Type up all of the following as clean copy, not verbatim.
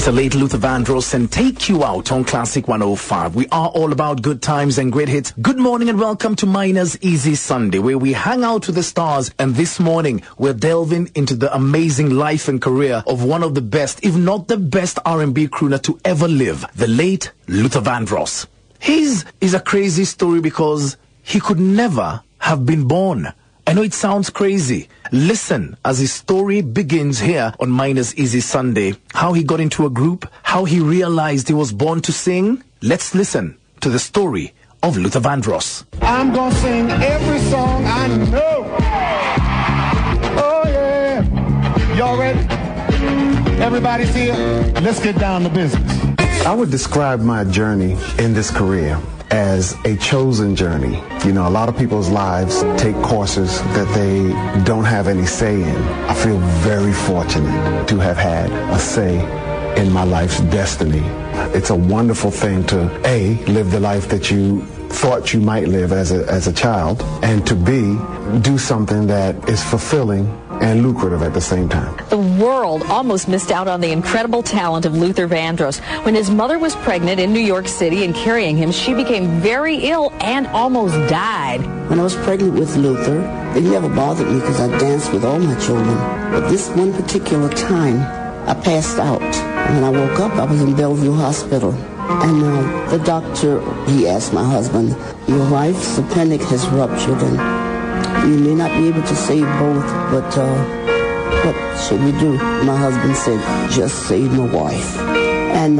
It's the late Luther Vandross and Take You Out on Classic 105. We are all about good times and great hits. Good morning and welcome to Miner's Easy Sunday, where we hang out with the stars. And this morning, we're delving into the amazing life and career of one of the best, if not the best R&B crooner to ever live, the late Luther Vandross. His is a crazy story because he could never have been born. I know it sounds crazy. Listen as his story begins here on Miner's Easy Sunday. How he got into a group, how he realized he was born to sing. Let's listen to the story of Luther Vandross. I'm gonna sing every song I know. Oh yeah. Y'all ready? Everybody's here? Let's get down to business. I would describe my journey in this career as a chosen journey. You know, a lot of people's lives take courses that they don't have any say in. I feel very fortunate to have had a say in my life's destiny. It's a wonderful thing to A, live the life that you thought you might live as a child, and to B, do something that is fulfilling and lucrative at the same time. The world almost missed out on the incredible talent of Luther Vandross. When his mother was pregnant in New York City and carrying him, she became very ill and almost died. When I was pregnant with Luther, it never bothered me because I danced with all my children. But this one particular time, I passed out. And when I woke up, I was in Bellevue Hospital. And the doctor, he asked my husband, your wife's appendix has ruptured and you may not be able to save both, but what should we do? My husband said, just save my wife. And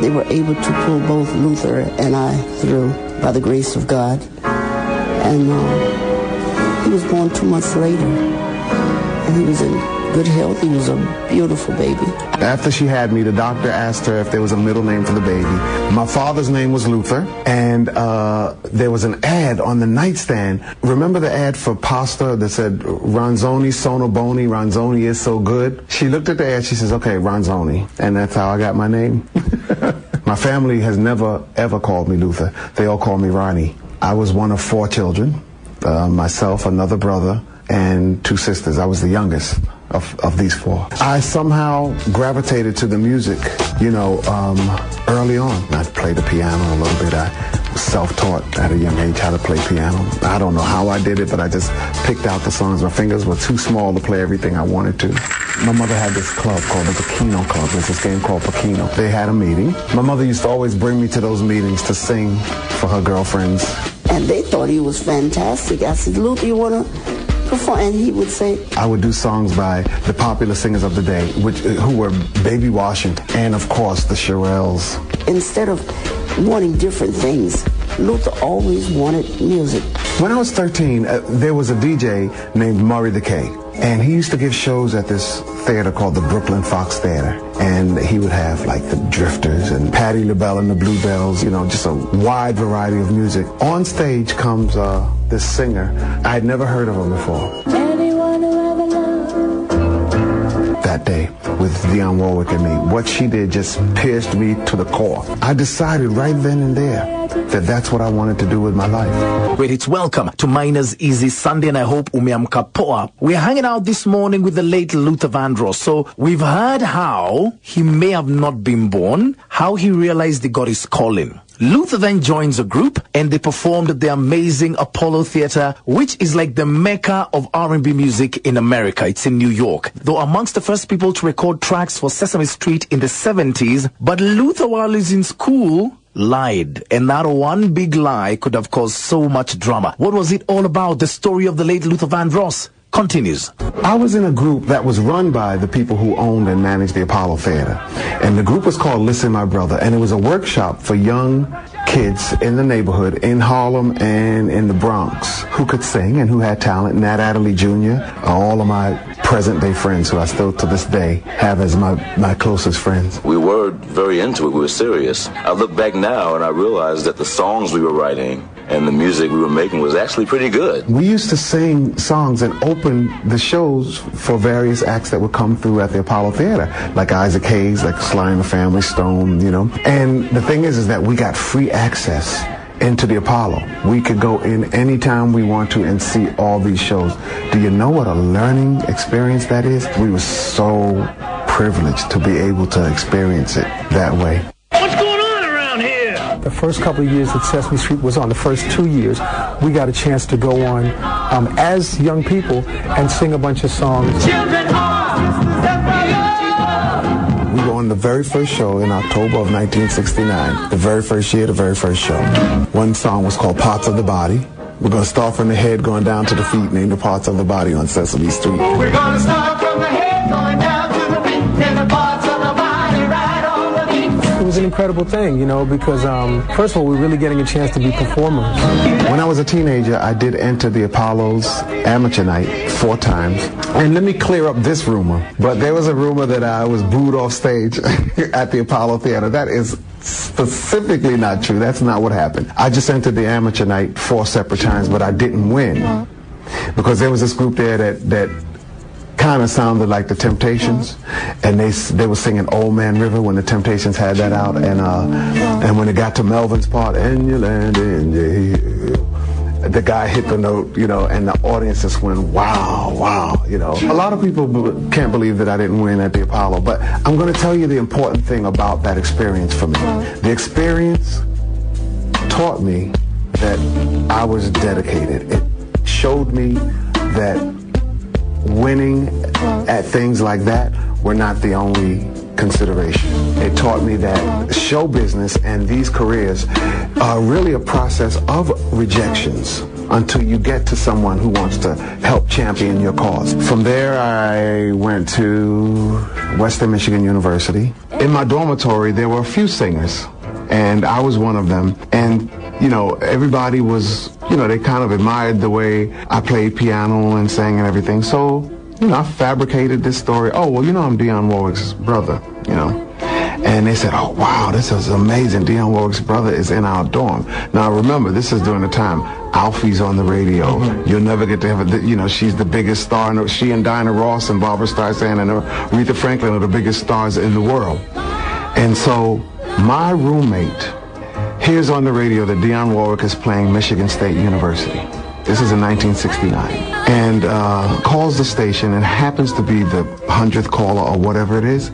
they were able to pull both Luther and I through by the grace of God. And he was born 2 months later. And he was in good health. He was a beautiful baby. After she had me, the doctor asked her if there was a middle name for the baby. My father's name was Luther, and there was an ad on the nightstand. Remember the ad for pasta that said, Ronzoni sono boni, Ronzoni is so good? She looked at the ad, she says, okay, Ronzoni. And that's how I got my name. My family has never, ever called me Luther. They all call me Ronnie. I was one of 4 children, myself, another brother, and 2 sisters. I was the youngest of these 4. I somehow gravitated to the music, you know, early on. I played the piano a little bit. I was self-taught at a young age how to play piano. I don't know how I did it, but I just picked out the songs. My fingers were too small to play everything I wanted to. My mother had this club called the Pacino Club. There's this game called Pacino. They had a meeting. My mother used to always bring me to those meetings to sing for her girlfriends. And they thought he was fantastic. I said, Luther, you want to perform? And he would say, I would do songs by the popular singers of the day, who were Baby Washington and, of course, the Shirelles. Instead of wanting different things, Luther always wanted music. When I was 13, there was a DJ named Murray the K, and he used to give shows at this theater called the Brooklyn Fox Theater. And he would have like the Drifters and Patti LaBelle and the Bluebells, you know, just a wide variety of music. On stage comes this singer. I had never heard of him before. Anyone who ever loved. That day with Dionne Warwick and me, what she did just pierced me to the core. I decided right then and there that that's what I wanted to do with my life. Great, it's welcome to Miner's Easy Sunday, and I hope umeamka poa. We're hanging out this morning with the late Luther Vandross. So we've heard how he may have not been born, how he realized he got his calling. Luther then joins a group and they performed at the amazing Apollo Theater, which is like the mecca of R&B music in America. It's in New York. Though amongst the first people to record tracks for Sesame Street in the 70s, but Luther, while he's in school, lied. And that one big lie could have caused so much drama. What was it all about? The story of the late Luther Vandross continues. I was in a group that was run by the people who owned and managed the Apollo Theater. And the group was called Listen My Brother. And it was a workshop for young kids in the neighborhood, in Harlem and in the Bronx, who could sing and who had talent. Nat Adderley Jr., all of my present-day friends who I still to this day have as my closest friends. We were very into it. We were serious. I look back now and I realize that the songs we were writing and the music we were making was actually pretty good. We used to sing songs and open the shows for various acts that would come through at the Apollo Theater, like Isaac Hayes, like Sly and the Family Stone, you know. And the thing is that we got free access into the Apollo. We could go in anytime we want to and see all these shows. Do you know what a learning experience that is? We were so privilege to be able to experience it that way. What's going on around here? The first couple of years that Sesame Street was on, the first 2 years, we got a chance to go on as young people and sing a bunch of songs. Children We were on the very first show in October of 1969. The very first year, the very first show. One song was called Parts of the Body. We're going to start from the head going down to the feet, name the parts of the body on Sesame Street. We're going to start from the head going down to the feet, and the parts of the body right on the beat. It was an incredible thing, you know, because first of all, we're really getting a chance to be performers. When I was a teenager, I did enter the Apollo's amateur night 4 times. And let me clear up this rumor. But there was a rumor that I was booed off stage at the Apollo Theater. That is specifically not true. That's not what happened. I just entered the amateur night 4 separate times, but I didn't win. Because there was this group there that kind of sounded like the Temptations, and they were singing Old Man River when the Temptations had that out, and when it got to Melvin's part, and you land in jail, the guy hit the note, you know, and the audience just went, wow, wow, you know. A lot of people can't believe that I didn't win at the Apollo, but I'm going to tell you the important thing about that experience for me. The experience taught me that I was dedicated. It showed me that winning at things like that were not the only consideration. It taught me that show business and these careers are really a process of rejections until you get to someone who wants to help champion your cause. From there, I went to Western Michigan University. In my dormitory, there were a few singers, and I was one of them. And you know, everybody was, you know, they kind of admired the way I played piano and sang and everything. So, you know, I fabricated this story. Oh, well, you know, I'm Dionne Warwick's brother, you know. And they said, oh, wow, this is amazing. Dionne Warwick's brother is in our dorm. Now, remember, this is during the time Alfie's on the radio. You'll never get to have a, you know, she's the biggest star. And she and Dinah Ross and Barbra Streisand and Aretha Franklin are the biggest stars in the world. And so my roommate hears on the radio that Dionne Warwick is playing Michigan State University. This is in 1969. And calls the station and happens to be the 100th caller or whatever it is,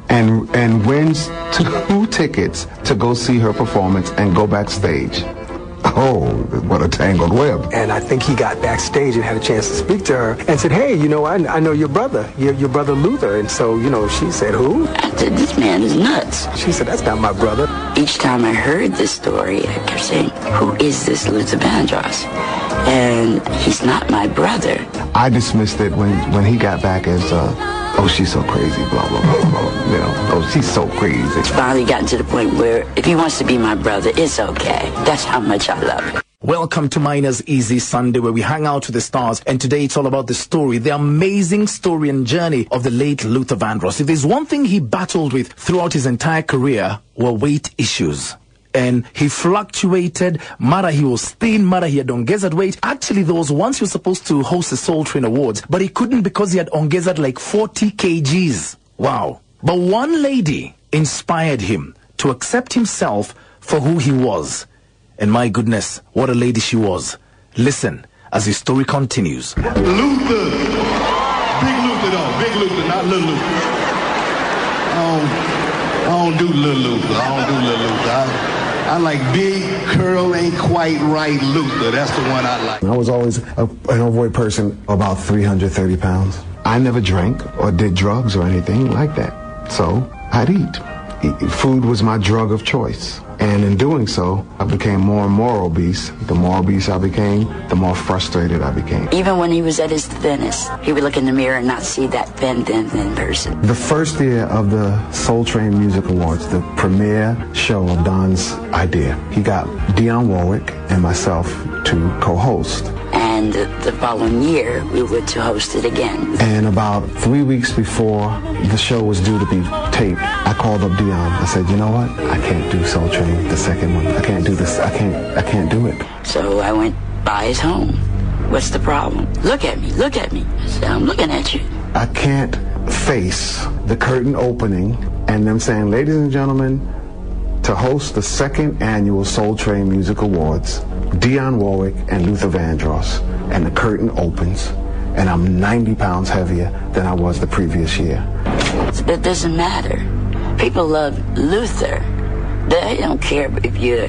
and wins 2 tickets to go see her performance and go backstage. Oh, what a tangled web. And I think he got backstage and had a chance to speak to her and said, hey, you know, I know your brother, your brother Luther. And so, you know, she said, who? I said, this man is nuts. She said, that's not my brother. Each time I heard this story, I kept saying, who is this Luther Vandross? And he's not my brother. I dismissed it when he got back as, oh, she's so crazy, blah, blah, blah, blah. You know, oh, she's so crazy. It's finally gotten to the point where if he wants to be my brother, it's okay. That's how much I love him. Welcome to Miners Easy Sunday, where we hang out with the stars. And today it's all about the story, the amazing story and journey of the late Luther Vandross. If there's one thing he battled with throughout his entire career, were weight issues. And he fluctuated. Mara he was thin, Mara he had ongezed weight. Actually, there was once he was supposed to host the Soul Train Awards, but he couldn't because he had ongezed like 40 kgs. Wow. But one lady inspired him to accept himself for who he was. And my goodness, what a lady she was. Listen as his story continues. Luther. Big Luther though. Big Luther, not little Luther. I don't do little Luther. I like big, curl, ain't quite right Luther. That's the one I like. I was always an overweight person, about 330 pounds. I never drank or did drugs or anything like that. So I'd eat. Food was my drug of choice. And in doing so, I became more and more obese. The more obese I became, the more frustrated I became. Even when he was at his thinnest, he would look in the mirror and not see that thin person. The first year of the Soul Train Music Awards, the premiere show of Don's idea, he got Dionne Warwick and myself to co-host. And the following year, we were to host it again. And about 3 weeks before the show was due to be taped, I called up Dionne. I said, you know what? I can't do Soul Train, the second one. I can't do this. I can't do it. So I went by his home. What's the problem? Look at me. I said, I'm looking at you. I can't face the curtain opening and them saying, ladies and gentlemen, to host the second annual Soul Train Music Awards, Dionne Warwick and Luther Vandross, and the curtain opens, and I'm 90 pounds heavier than I was the previous year. It doesn't matter. People love Luther. They don't care if you're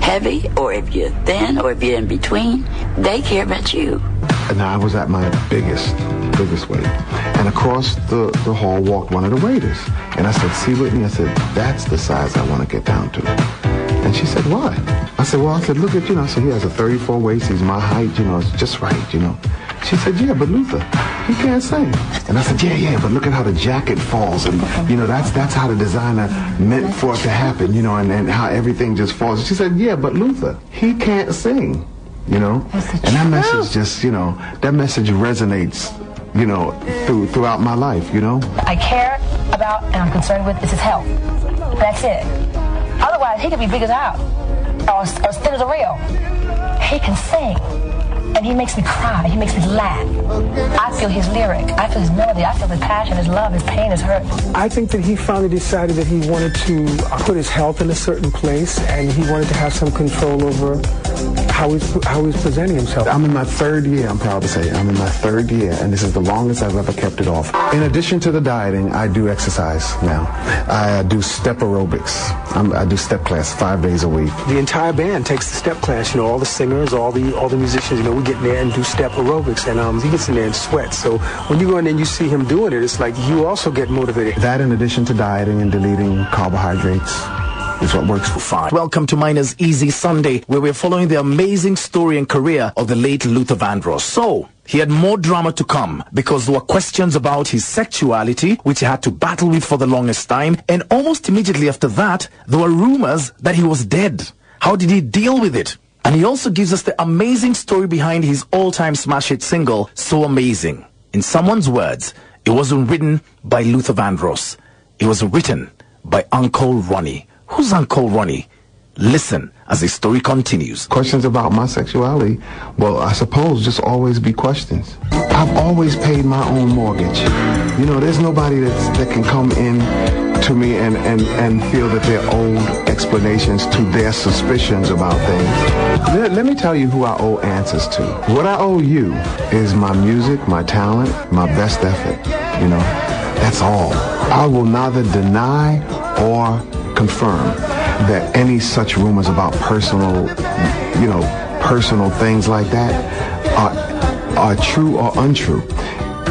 heavy or if you're thin or if you're in between. They care about you. And I was at my biggest weight. And across the hall walked one of the waiters. And I said, see Whitney? I said, that's the size I want to get down to. And she said, why? I said, well, look at, I said, he has a 34 waist. He's my height, it's just right, She said, yeah, but Luther, he can't sing. And I said, yeah, but look at how the jacket falls. And, that's how the designer meant for it to happen, and how everything just falls. And she said, yeah, but Luther, he can't sing, And that message just, that message resonates, throughout my life, I care about and I'm concerned with is his health. That's it. Otherwise, he could be big as a house or as thin as a rail. He can sing. And he makes me cry. He makes me laugh. I feel his lyric. I feel his melody. I feel his passion, his love, his pain, his hurt. I think that he finally decided that he wanted to put his health in a certain place, and he wanted to have some control over how he's presenting himself. I'm in my third year, I'm proud to say. I'm in my third year, and this is the longest I've ever kept it off. In addition to the dieting, I do exercise now. I do step aerobics. I do step class 5 days a week. The entire band takes the step class, all the singers, all the musicians, we get in there and do step aerobics, and he gets in there and sweats. So when you go in there and you see him doing it, it's like you also get motivated. That, in addition to dieting and deleting carbohydrates, is what works fine. Welcome to Miners Easy Sunday, where we're following the amazing story and career of the late Luther Vandross. So, he had more drama to come because there were questions about his sexuality, which he had to battle with for the longest time, and almost immediately after that, there were rumors that he was dead. How did he deal with it? And he also gives us the amazing story behind his all-time smash hit single, So Amazing. In someone's words, it wasn't written by Luther Vandross. It was written by Uncle Ronnie. Who's Uncle Ronnie? Listen as the story continues. Questions about my sexuality, well, I suppose just always be questions. I've always paid my own mortgage. There's nobody that can come in to me and feel that they're owed explanations to their suspicions about things. Let me tell you who I owe answers to. What I owe you is my music, my talent, my best effort. That's all. I will neither deny or confirm that any such rumors about personal things like that are true or untrue.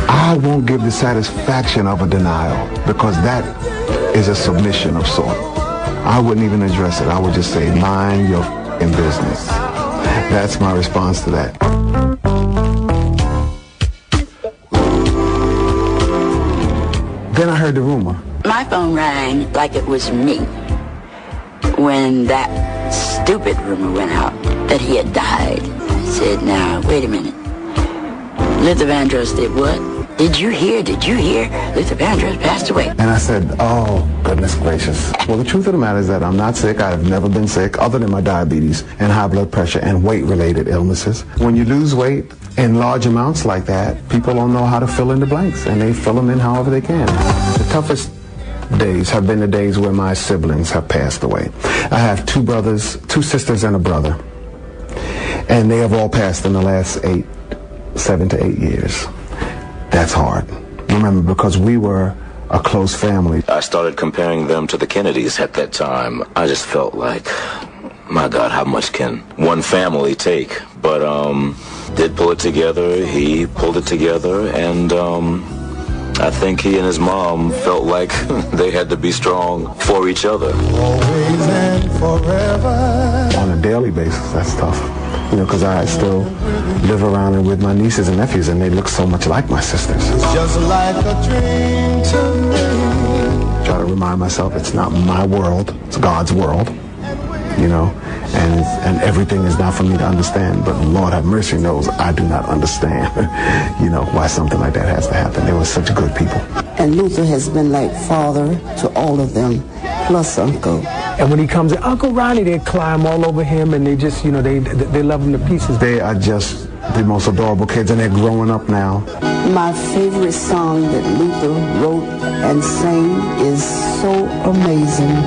I won't give the satisfaction of a denial because that is a submission of sort. I wouldn't even address it. I would just say, mind your business. That's my response to that. Then I heard the rumor. My phone rang like it was me when that stupid rumor went out that he had died. I said, now, wait a minute. Luther Vandross did what? Did you hear? Luther Vandross passed away. And I said, oh, goodness gracious. Well, the truth of the matter is that I'm not sick. I have never been sick other than my diabetes and high blood pressure and weight-related illnesses. When you lose weight in large amounts like that, people don't know how to fill in the blanks, and they fill them in however they can. The toughest days have been the days where my siblings have passed away. I have 2 brothers, 2 sisters, and a brother. And they have all passed in the last 7 to 8 years. That's hard. Remember, because we were a close family. I started comparing them to the Kennedys at that time. I just felt like, my God, how much can one family take? But did pull it together. He pulled it together, and I think he and his mom felt like they had to be strong for each other. Always and forever. On a daily basis, that's tough. Because I still live around and with my nieces and nephews, and they look so much like my sisters. It's just like a dream to me. Try to remind myself it's not my world, it's God's world, and everything is not for me to understand, but Lord have mercy knows I do not understand, why something like that has to happen. They were such good people. And Luther has been like father to all of them, plus uncle. And when he comes in, Uncle Ronnie, they climb all over him, and they just, they love him to pieces. They are just the most adorable kids, and they're growing up now. My favorite song that Luther wrote and sang is So Amazing,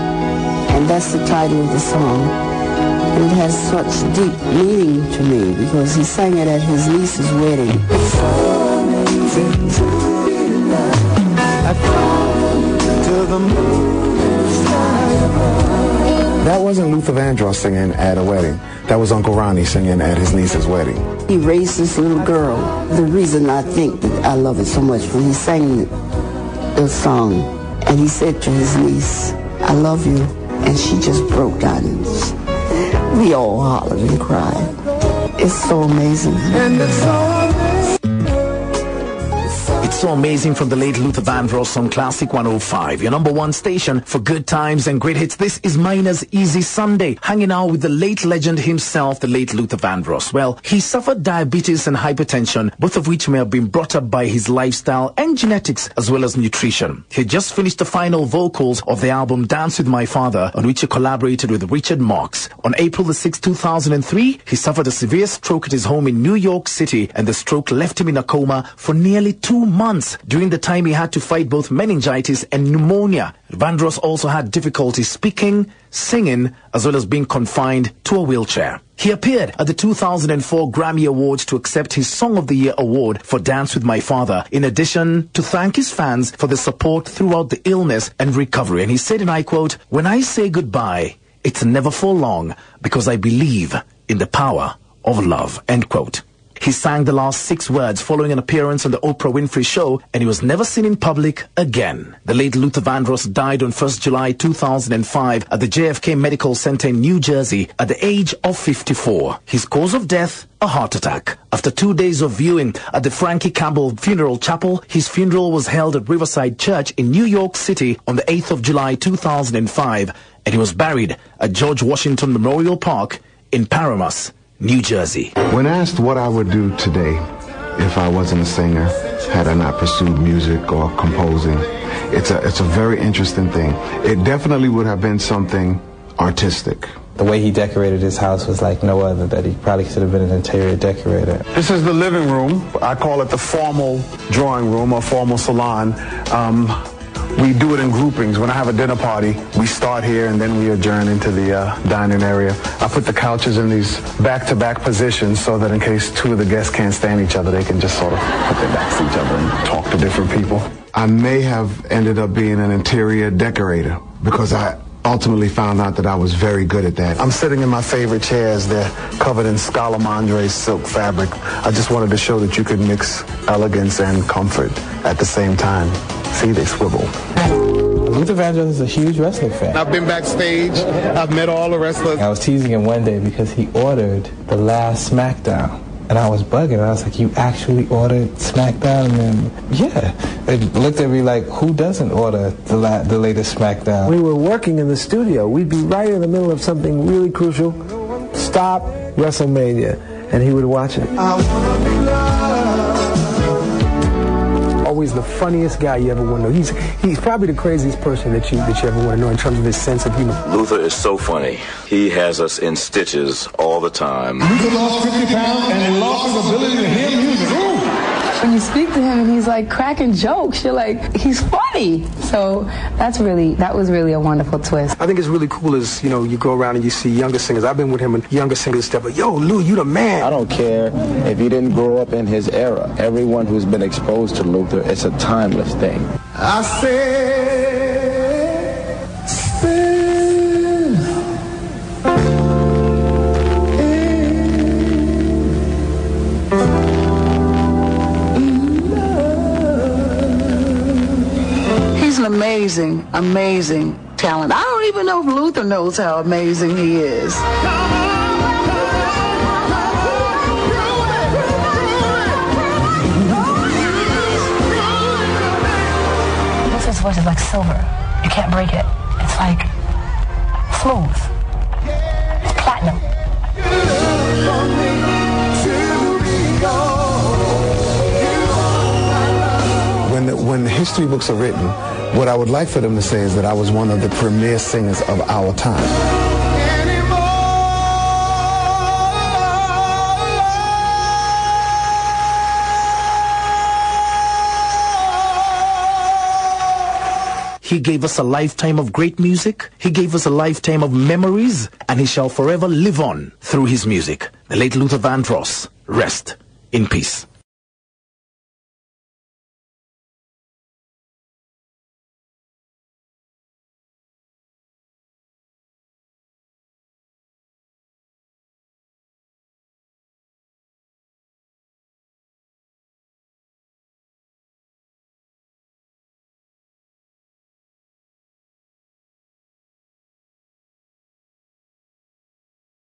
and that's the title of the song. And it has such deep meaning to me because he sang it at his niece's wedding. So amazing to be loved. That wasn't Luther Vandross singing at a wedding. That was Uncle Ronnie singing at his niece's wedding. He raised this little girl. The reason I think that I love it so much, when he sang the song, and he said to his niece, "I love you," and she just broke down. We all hollered and cried. It's so amazing. And it's so amazing from the late Luther Vandross on Classic 105, your number one station for good times and great hits. This is Miner's Easy Sunday, hanging out with the late legend himself, the late Luther Vandross. Well, he suffered diabetes and hypertension, both of which may have been brought up by his lifestyle and genetics as well as nutrition. He just finished the final vocals of the album Dance With My Father, on which he collaborated with Richard Marx. On April the 6th, 2003, he suffered a severe stroke at his home in New York City, and the stroke left him in a coma for nearly 2 months. During the time, he had to fight both meningitis and pneumonia. Vandross also had difficulty speaking, singing, as well as being confined to a wheelchair. He appeared at the 2004 Grammy Awards to accept his Song of the Year award for Dance With My Father, in addition to thank his fans for the support throughout the illness and recovery. And he said, and I quote, "When I say goodbye, it's never for long, because I believe in the power of love," end quote. He sang the last 6 words following an appearance on the Oprah Winfrey Show, and he was never seen in public again. The late Luther Vandross died on 1st July 2005 at the JFK Medical Center in New Jersey at the age of 54. His cause of death, a heart attack. After 2 days of viewing at the Frankie Campbell Funeral Chapel, his funeral was held at Riverside Church in New York City on the 8th of July 2005, and he was buried at George Washington Memorial Park in Paramus, New Jersey. When asked what I would do today if I wasn't a singer, had I not pursued music or composing, it's a very interesting thing. It definitely would have been something artistic. The way he decorated his house was like no other, that he probably should have been an interior decorator. This is the living room. I call it the formal drawing room or formal salon. We do it in groupings. When I have a dinner party, we start here and then we adjourn into the dining area. I put the couches in these back-to-back positions so that in case 2 of the guests can't stand each other, they can just sort of put their backs to each other and talk to different people. I may have ended up being an interior decorator because I ultimately found out that I was very good at that. I'm sitting in my favorite chairs. They're covered in Scalamandre silk fabric. I just wanted to show that you could mix elegance and comfort at the same time. See, they swivel. Luther Vandross is a huge wrestling fan. I've been backstage. I've met all the wrestlers. I was teasing him one day because he ordered the last SmackDown. And I was bugging. I was like, "You actually ordered SmackDown?" And then, yeah. They looked at me like, who doesn't order the latest SmackDown? We were working in the studio. We'd be right in the middle of something really crucial. Stop WrestleMania. And he would watch it. Always the funniest guy you ever want to know. He's probably the craziest person that you ever want to know in terms of his sense of humor. Luther is so funny. He has us in stitches all the time. Luther lost 50 pounds and he lost his ability to hear music. Ooh. When you speak to him and he's like cracking jokes, you're like, he's funny. So that was really a wonderful twist. I think it's really cool is, you go around and you see younger singers. I've been with him and younger singers step like, "Yo, Lou, you the man." I don't care if you didn't grow up in his era. Everyone who's been exposed to Luther, it's a timeless thing. I said, amazing talent. I don't even know if Luther knows how amazing he is. Luther's voice is like silver. You can't break it. It's like smooth. It's platinum. When the history books are written, what I would like for them to say is that I was one of the premier singers of our time. He gave us a lifetime of great music. He gave us a lifetime of memories, and he shall forever live on through his music. The late Luther Vandross, rest in peace.